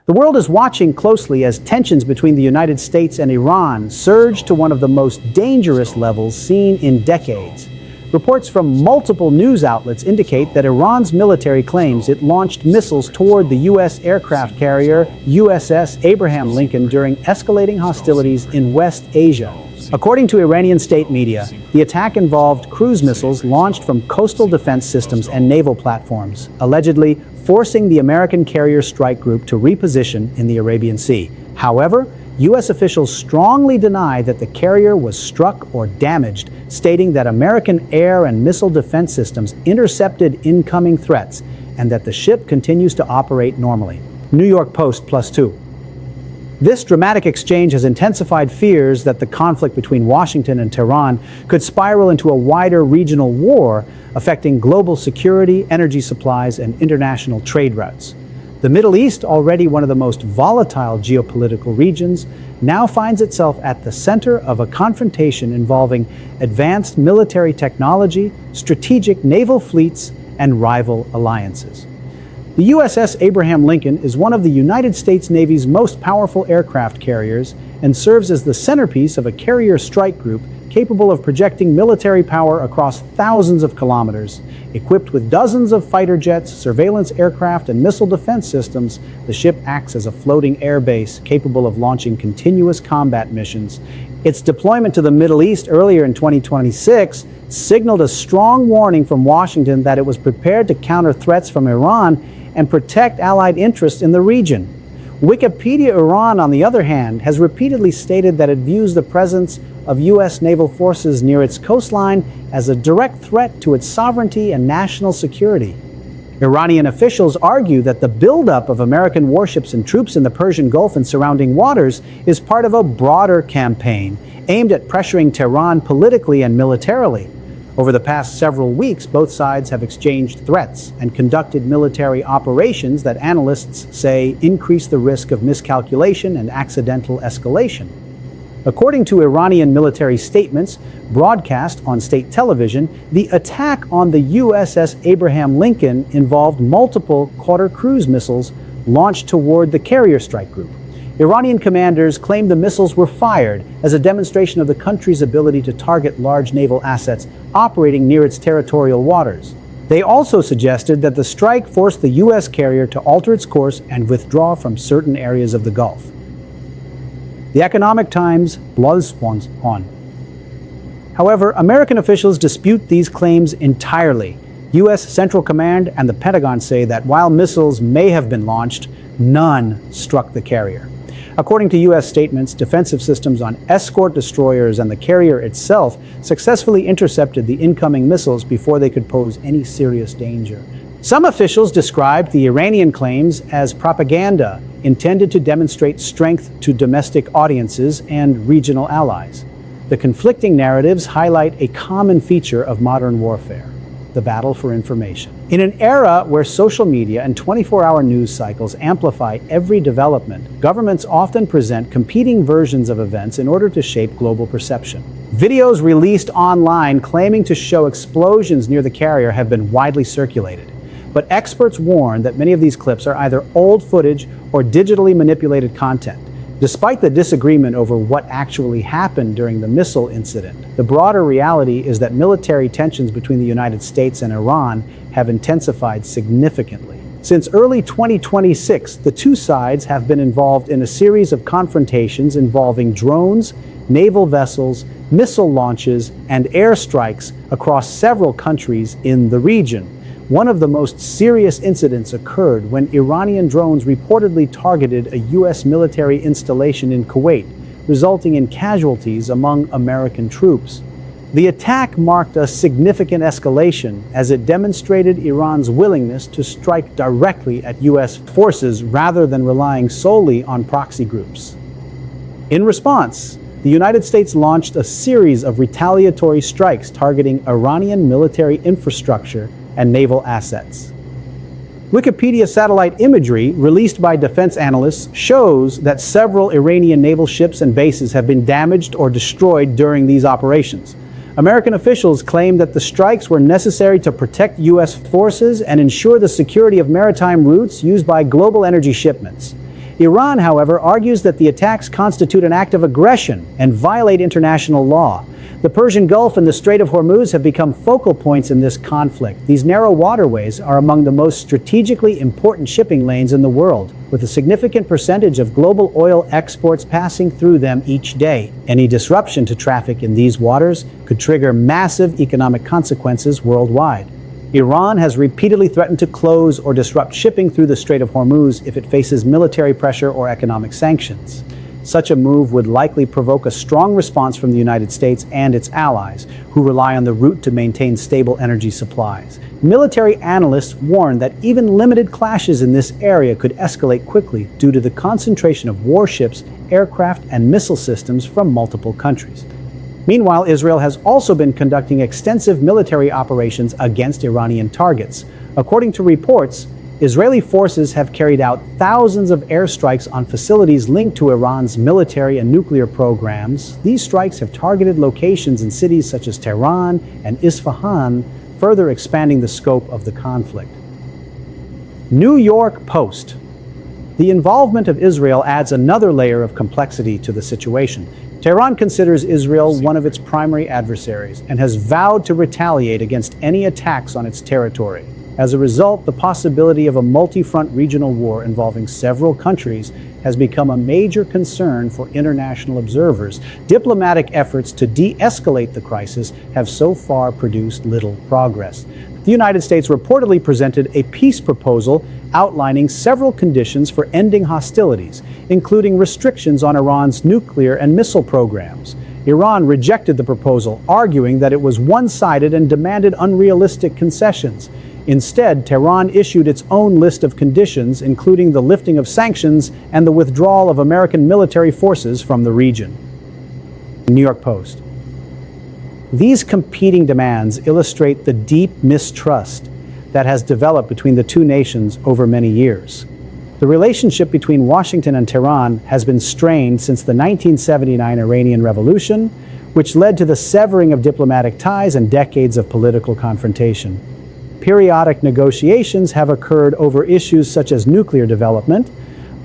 The world is watching closely as tensions between the United States and Iran surge to one of the most dangerous levels seen in decades. Reports from multiple news outlets indicate that Iran's military claims it launched missiles toward the U.S. aircraft carrier USS Abraham Lincoln during escalating hostilities in West Asia. According to Iranian state media, the attack involved cruise missiles launched from coastal defense systems and naval platforms, allegedly forcing the American carrier strike group to reposition in the Arabian Sea. However, U.S. officials strongly deny that the carrier was struck or damaged, stating that American air and missile defense systems intercepted incoming threats and that the ship continues to operate normally. New York Post +2. This dramatic exchange has intensified fears that the conflict between Washington and Tehran could spiral into a wider regional war, affecting global security, energy supplies, and international trade routes. The Middle East, already one of the most volatile geopolitical regions, now finds itself at the center of a confrontation involving advanced military technology, strategic naval fleets, and rival alliances. The USS Abraham Lincoln is one of the United States Navy's most powerful aircraft carriers and serves as the centerpiece of a carrier strike group capable of projecting military power across thousands of kilometers. Equipped with dozens of fighter jets, surveillance aircraft, and missile defense systems, the ship acts as a floating air base capable of launching continuous combat missions. Its deployment to the Middle East earlier in 2026 signaled a strong warning from Washington that it was prepared to counter threats from Iran and protect Allied interests in the region. Wikipedia Iran, on the other hand, has repeatedly stated that it views the presence of U.S. naval forces near its coastline as a direct threat to its sovereignty and national security. Iranian officials argue that the buildup of American warships and troops in the Persian Gulf and surrounding waters is part of a broader campaign aimed at pressuring Tehran politically and militarily. Over the past several weeks, both sides have exchanged threats and conducted military operations that analysts say increase the risk of miscalculation and accidental escalation. According to Iranian military statements broadcast on state television, the attack on the USS Abraham Lincoln involved multiple Qatar cruise missiles launched toward the carrier strike group. Iranian commanders claimed the missiles were fired as a demonstration of the country's ability to target large naval assets operating near its territorial waters. They also suggested that the strike forced the U.S. carrier to alter its course and withdraw from certain areas of the Gulf. The Economic Times blows on. However, American officials dispute these claims entirely. U.S. Central Command and the Pentagon say that while missiles may have been launched, none struck the carrier. According to U.S. statements, defensive systems on escort destroyers and the carrier itself successfully intercepted the incoming missiles before they could pose any serious danger. Some officials described the Iranian claims as propaganda intended to demonstrate strength to domestic audiences and regional allies. The conflicting narratives highlight a common feature of modern warfare: the battle for information. In an era where social media and 24-hour news cycles amplify every development, governments often present competing versions of events in order to shape global perception. Videos released online claiming to show explosions near the carrier have been widely circulated. But experts warn that many of these clips are either old footage or digitally manipulated content. Despite the disagreement over what actually happened during the missile incident, the broader reality is that military tensions between the United States and Iran have intensified significantly. Since early 2026, the two sides have been involved in a series of confrontations involving drones, naval vessels, missile launches, and airstrikes across several countries in the region. One of the most serious incidents occurred when Iranian drones reportedly targeted a U.S. military installation in Kuwait, resulting in casualties among American troops. The attack marked a significant escalation as it demonstrated Iran's willingness to strike directly at U.S. forces rather than relying solely on proxy groups. In response, the United States launched a series of retaliatory strikes targeting Iranian military infrastructure and naval assets. Wikipedia satellite imagery released by defense analysts shows that several Iranian naval ships and bases have been damaged or destroyed during these operations. American officials claim that the strikes were necessary to protect U.S. forces and ensure the security of maritime routes used by global energy shipments. Iran, however, argues that the attacks constitute an act of aggression and violate international law. The Persian Gulf and the Strait of Hormuz have become focal points in this conflict. These narrow waterways are among the most strategically important shipping lanes in the world, with a significant percentage of global oil exports passing through them each day. Any disruption to traffic in these waters could trigger massive economic consequences worldwide. Iran has repeatedly threatened to close or disrupt shipping through the Strait of Hormuz if it faces military pressure or economic sanctions. Such a move would likely provoke a strong response from the United States and its allies, who rely on the route to maintain stable energy supplies. Military analysts warn that even limited clashes in this area could escalate quickly due to the concentration of warships, aircraft, and missile systems from multiple countries. Meanwhile, Israel has also been conducting extensive military operations against Iranian targets. According to reports, Israeli forces have carried out thousands of airstrikes on facilities linked to Iran's military and nuclear programs. These strikes have targeted locations in cities such as Tehran and Isfahan, further expanding the scope of the conflict. New York Post. The involvement of Israel adds another layer of complexity to the situation. Tehran considers Israel one of its primary adversaries and has vowed to retaliate against any attacks on its territory. As a result, the possibility of a multi-front regional war involving several countries has become a major concern for international observers. Diplomatic efforts to de-escalate the crisis have so far produced little progress. The United States reportedly presented a peace proposal outlining several conditions for ending hostilities, including restrictions on Iran's nuclear and missile programs. Iran rejected the proposal, arguing that it was one-sided and demanded unrealistic concessions. Instead, Tehran issued its own list of conditions, including the lifting of sanctions and the withdrawal of American military forces from the region. New York Post. These competing demands illustrate the deep mistrust that has developed between the two nations over many years. The relationship between Washington and Tehran has been strained since the 1979 Iranian Revolution, which led to the severing of diplomatic ties and decades of political confrontation. Periodic negotiations have occurred over issues such as nuclear development,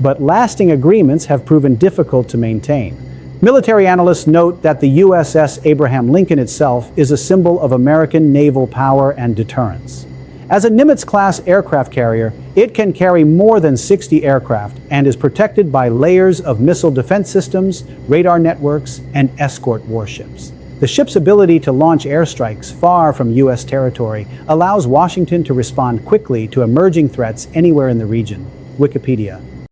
but lasting agreements have proven difficult to maintain. Military analysts note that the USS Abraham Lincoln itself is a symbol of American naval power and deterrence. As a Nimitz-class aircraft carrier, it can carry more than 60 aircraft and is protected by layers of missile defense systems, radar networks, and escort warships. The ship's ability to launch airstrikes far from U.S. territory allows Washington to respond quickly to emerging threats anywhere in the region. Wikipedia.